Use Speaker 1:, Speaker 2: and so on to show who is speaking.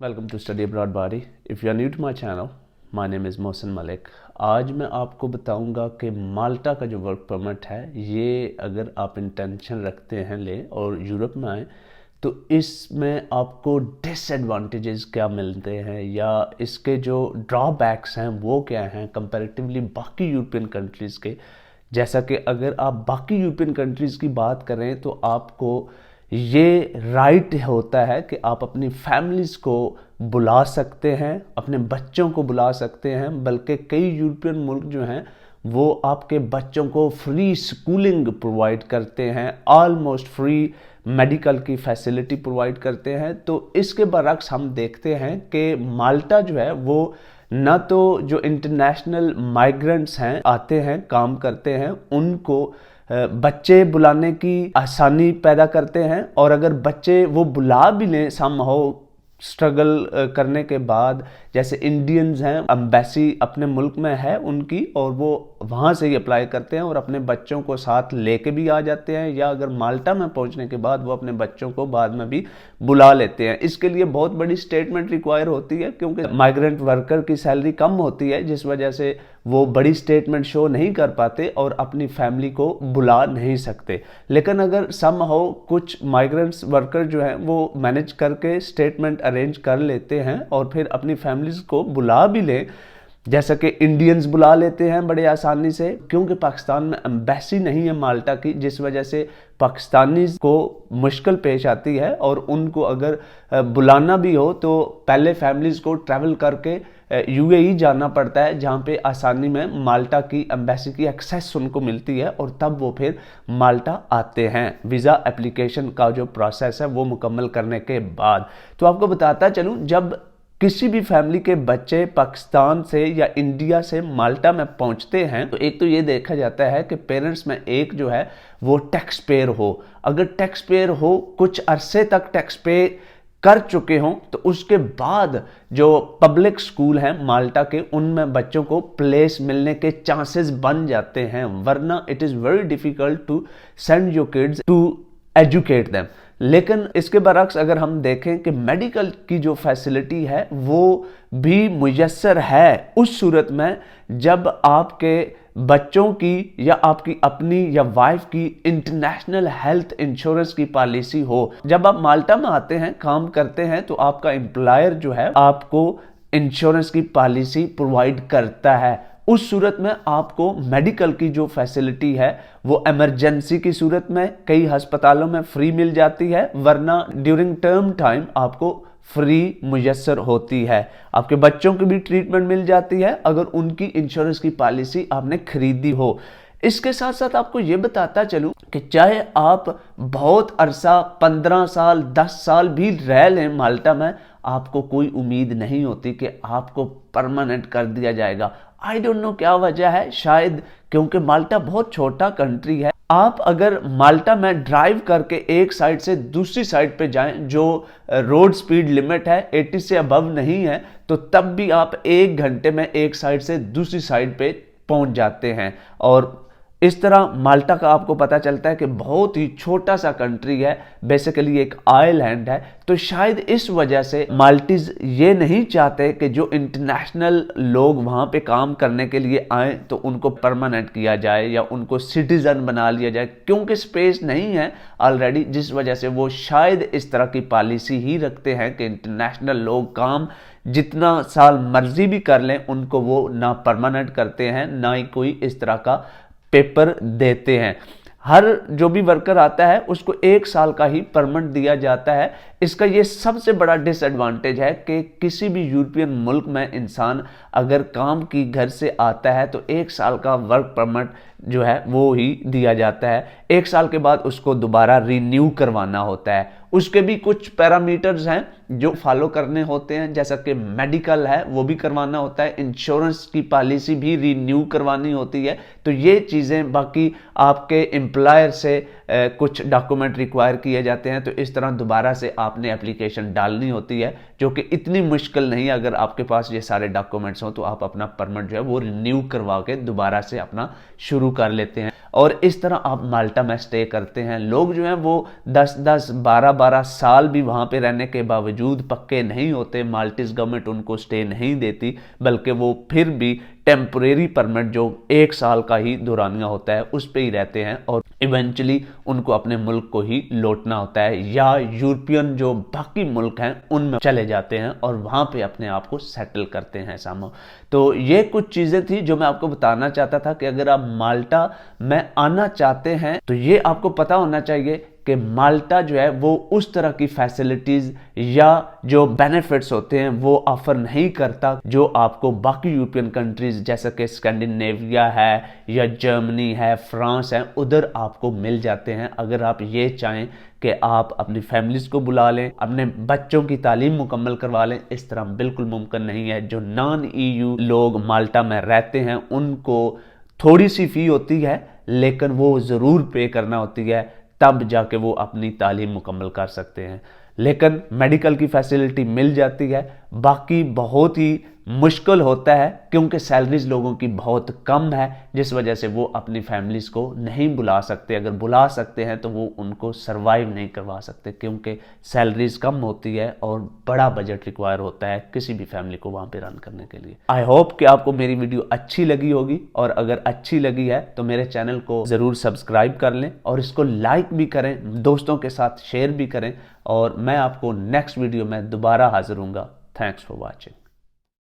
Speaker 1: Welcome to study abroad बारी। If you are new to my channel, my name is Mohsin Malik. आज मैं आपको बताऊंगा कि माल्टा का जो वर्क परमिट है, ये अगर आप इंटेंशन रखते हैं ले और यूरोप में आए तो इसमें आपको डिसएडवांटेजेस क्या मिलते हैं या इसके जो ड्रॉबैक्स हैं वो क्या हैं कंपैरेटिवली बाकी यूरोपियन कंट्रीज़ के। जैसा कि अगर आप बाकी यूरोपियन कंट्रीज़ की बात करें तो आपको ये राइट होता है कि आप अपनी फैमिलीज़ को बुला सकते हैं, अपने बच्चों को बुला सकते हैं। बल्कि कई यूरोपियन मुल्क जो हैं वो आपके बच्चों को फ्री स्कूलिंग प्रोवाइड करते हैं, ऑलमोस्ट फ्री मेडिकल की फैसिलिटी प्रोवाइड करते हैं। तो इसके बरक्स हम देखते हैं कि माल्टा जो है वो ना तो जो इंटरनेशनल माइग्रेंट्स हैं आते हैं काम करते हैं उनको बच्चे बुलाने की आसानी पैदा करते हैं, और अगर बच्चे वो बुला भी लें समहाउ स्ट्रगल करने के बाद, जैसे इंडियंस हैं एम्बेसी अपने मुल्क में है उनकी और वो वहाँ से ही अप्लाई करते हैं और अपने बच्चों को साथ लेके भी आ जाते हैं, या अगर माल्टा में पहुँचने के बाद वो अपने बच्चों को बाद में भी बुला लेते हैं। इसके लिए बहुत बड़ी स्टेटमेंट रिक्वायर होती है क्योंकि माइग्रेंट वर्कर की सैलरी कम होती है, जिस वजह से वो बड़ी स्टेटमेंट शो नहीं कर पाते और अपनी फैमिली को बुला नहीं सकते। लेकिन अगर समहाउ कुछ माइग्रेंट्स वर्कर जो हैं वो मैनेज करके स्टेटमेंट अरेंज कर लेते हैं और फिर अपनी फैमिलीज को बुला भी लें, जैसा कि इंडियंस बुला लेते हैं बड़े आसानी से, क्योंकि पाकिस्तान में एम्बेसी नहीं है माल्टा की, जिस वजह से पाकिस्तानीज को मुश्किल पेश आती है और उनको अगर बुलाना भी हो तो पहले फैमिलीज को ट्रैवल करके यूएई जाना पड़ता है, जहाँ पे आसानी में माल्टा की एम्बेसी की एक्सेस उनको मिलती है और तब वो फिर माल्टा आते हैं वीज़ा एप्लीकेशन का जो प्रोसेस है वो मुकम्मल करने के बाद। तो आपको बताता चलूँ, जब किसी भी फैमिली के बच्चे पाकिस्तान से या इंडिया से माल्टा में पहुंचते हैं तो एक तो ये देखा जाता है कि पेरेंट्स में एक जो है वो टैक्स पेयर हो। अगर टैक्स पेयर हो, कुछ अरसे तक टैक्स पे कर चुके हों, तो उसके बाद जो पब्लिक स्कूल हैं माल्टा के उनमें बच्चों को प्लेस मिलने के चांसेस बन जाते हैं, वरना it is very difficult to send your kids to educate them. लेकिन इसके बरक्स अगर हम देखें कि मेडिकल की जो फैसिलिटी है वो भी मुयस्सर है उस सूरत में जब आपके बच्चों की या आपकी अपनी या वाइफ की इंटरनेशनल हेल्थ इंश्योरेंस की पॉलिसी हो। जब आप माल्टा में आते हैं काम करते हैं तो आपका एम्प्लॉयर जो है आपको इंश्योरेंस की पॉलिसी प्रोवाइड करता है। उस सूरत में आपको मेडिकल की जो फैसिलिटी है वो इमरजेंसी की सूरत में कई अस्पतालों में फ्री मिल जाती है, वरना ड्यूरिंग टर्म टाइम आपको फ्री मुयस्सर होती है। आपके बच्चों की भी ट्रीटमेंट मिल जाती है अगर उनकी इंश्योरेंस की पॉलिसी आपने खरीदी हो। इसके साथ साथ आपको ये बताता चलूं कि चाहे आप बहुत अरसा 15 साल 10 साल भी रह लें माल्टा में, आपको कोई उम्मीद नहीं होती कि आपको परमानेंट कर दिया जाएगा। आई डोंट नो क्या वजह है, शायद क्योंकि माल्टा बहुत छोटा कंट्री है। आप अगर माल्टा में ड्राइव करके एक साइड से दूसरी साइड पे जाएं, जो रोड स्पीड लिमिट है 80 से अबव नहीं है, तो तब भी आप 1 घंटे में एक साइड से दूसरी साइड पे पहुंच जाते हैं। और इस तरह माल्टा का आपको पता चलता है कि बहुत ही छोटा सा कंट्री है, बेसिकली एक आइलैंड है। तो शायद इस वजह से माल्टीज ये नहीं चाहते कि जो इंटरनेशनल लोग वहाँ पे काम करने के लिए आए तो उनको परमानेंट किया जाए या उनको सिटीजन बना लिया जाए, क्योंकि स्पेस नहीं है ऑलरेडी, जिस वजह से वो शायद इस तरह की पॉलिसी ही रखते हैं कि इंटरनेशनल लोग काम जितना साल मर्जी भी कर लें उनको वो ना परमानेंट करते हैं ना ही कोई इस तरह का पेपर देते हैं। हर जो भी वर्कर आता है उसको 1 साल का ही परमिट दिया जाता है। इसका ये सबसे बड़ा डिसएडवांटेज है कि किसी भी यूरोपियन मुल्क में इंसान अगर काम की घर से आता है तो 1 साल का वर्क परमिट जो है वो ही दिया जाता है। 1 साल के बाद उसको दोबारा रीन्यू करवाना होता है। उसके भी कुछ पैरामीटर्स हैं जो फॉलो करने होते हैं, जैसा कि मेडिकल है वो भी करवाना होता है, इंश्योरेंस की पॉलिसी भी रीन्यू करवानी होती है। तो ये चीज़ें बाकी आपके एम्प्लॉयर से कुछ डॉक्यूमेंट रिक्वायर किए जाते हैं, तो इस तरह दोबारा से आपने एप्लीकेशन डालनी होती है, जो कि इतनी मुश्किल नहीं है। अगर आपके पास ये सारे डॉक्यूमेंट्स हों तो आप अपना परमिट जो है वो रिन्यू करवा के दोबारा से अपना शुरू कर लेते हैं। और इस तरह आप माल्टा में स्टे करते हैं। लोग जो हैं वो 10-10, 12-12 साल भी वहाँ पे रहने के बावजूद पक्के नहीं होते। माल्टीज गवर्नमेंट उनको स्टे नहीं देती, बल्कि वो फिर भी टेम्परेरी परमिट जो 1 साल का ही दौरानिया होता है उस पे ही रहते हैं और इवेंचुअली उनको अपने मुल्क को ही लौटना होता है या यूरोपियन जो बाकी मुल्क हैं उनमें चले जाते हैं और वहाँ पे अपने आप को सेटल करते हैं सामो। तो ये कुछ चीज़ें थी जो मैं आपको बताना चाहता था कि अगर आप माल्टा में आना चाहते हैं तो ये आपको पता होना चाहिए कि माल्टा जो है वो उस तरह की फैसिलिटीज़ या जो बेनिफिट्स होते हैं वो ऑफर नहीं करता जो आपको बाकी यूरोपियन कंट्रीज जैसे कि स्कैंडिनेविया है या जर्मनी है, फ्रांस है, उधर आपको मिल जाते हैं। अगर आप ये चाहें कि आप अपनी फैमिलीज़ को बुला लें, अपने बच्चों की तालीम मुकम्मल करवा लें, इस तरह बिल्कुल मुमकिन नहीं है। जो नॉन EU लोग माल्टा में रहते हैं उनको थोड़ी सी फ़ी होती है लेकिन वो ज़रूर पे करना होती है, तब जाके वो अपनी तालीम मुकम्मल कर सकते हैं। लेकिन मेडिकल की फैसिलिटी मिल जाती है। बाकी बहुत ही मुश्किल होता है क्योंकि सैलरीज लोगों की बहुत कम है, जिस वजह से वो अपनी फैमिलीज़ को नहीं बुला सकते। अगर बुला सकते हैं तो वो उनको सरवाइव नहीं करवा सकते क्योंकि सैलरीज कम होती है और बड़ा बजट रिक्वायर होता है किसी भी फैमिली को वहाँ पे रन करने के लिए। आई होप कि आपको मेरी वीडियो अच्छी लगी होगी और अगर अच्छी लगी है तो मेरे चैनल को ज़रूर सब्सक्राइब कर लें और इसको लाइक भी करें, दोस्तों के साथ शेयर भी करें और मैं आपको नेक्स्ट वीडियो में दोबारा हाजिर हूँगा। Thanks for watching.